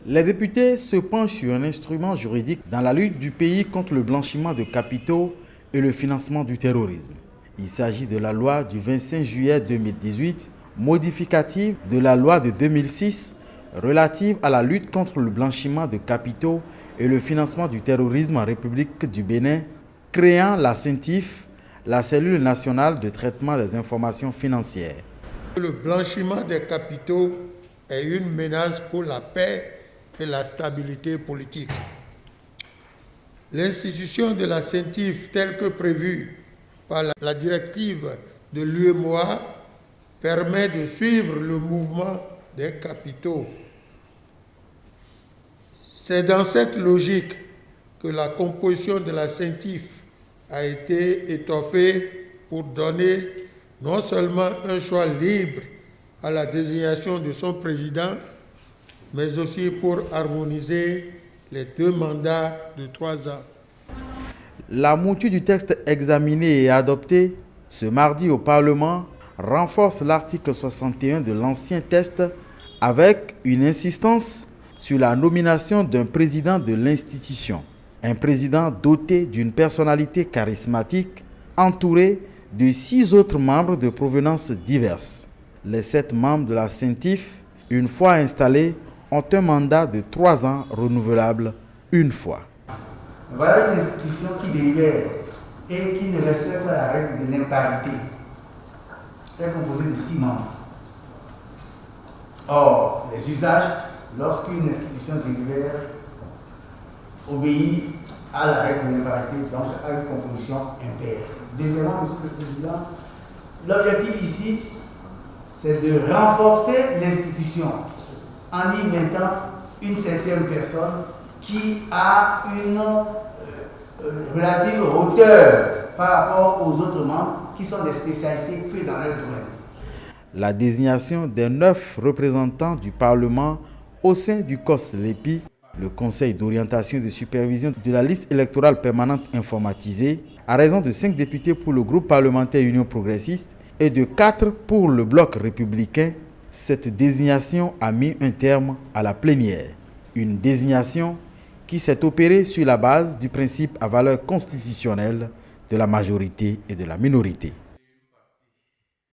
Les députés se penchent sur un instrument juridique dans la lutte du pays contre le blanchiment de capitaux et le financement du terrorisme. Il s'agit de la loi du 25 juillet 2018, modificative de la loi de 2006 relative à la lutte contre le blanchiment de capitaux et le financement du terrorisme en République du Bénin, créant la CENTIF, la cellule nationale de traitement des informations financières. Le blanchiment des capitaux est une menace pour la paix et la stabilité politique. L'institution de la CENTIF, telle que prévue par la directive de l'UEMOA, permet de suivre le mouvement des capitaux. C'est dans cette logique que la composition de la CENTIF a été étoffée pour donner non seulement un choix libre à la désignation de son président, mais aussi pour harmoniser les 2 mandats de 3 ans. La mouture du texte examiné et adopté ce mardi au Parlement renforce l'article 61 de l'ancien texte avec une insistance sur la nomination d'un président de l'institution. Un président doté d'une personnalité charismatique, entouré de 6 autres membres de provenance diverses. Les 7 membres de la CENTIF, une fois installés, ont un mandat de 3 ans renouvelable une fois. Voilà une institution qui délibère et qui ne respecte pas la règle de l'imparité. Elle est composée de 6 membres. Or, les usages, lorsqu'une institution délibère, obéit à la règle de l'imparité, donc à une composition impaire. Deuxièmement, Monsieur le Président, l'objectif ici, c'est de renforcer l'institution en y mettant une certaine personne qui a une relative hauteur par rapport aux autres membres qui sont des spécialités que dans leur domaine. La désignation des 9 représentants du Parlement au sein du COSLEPI, le Conseil d'orientation et de supervision de la liste électorale permanente informatisée, à raison de 5 députés pour le groupe parlementaire Union progressiste et de 4 pour le bloc républicain, cette désignation a mis un terme à la plénière. Une désignation qui s'est opérée sur la base du principe à valeur constitutionnelle de la majorité et de la minorité.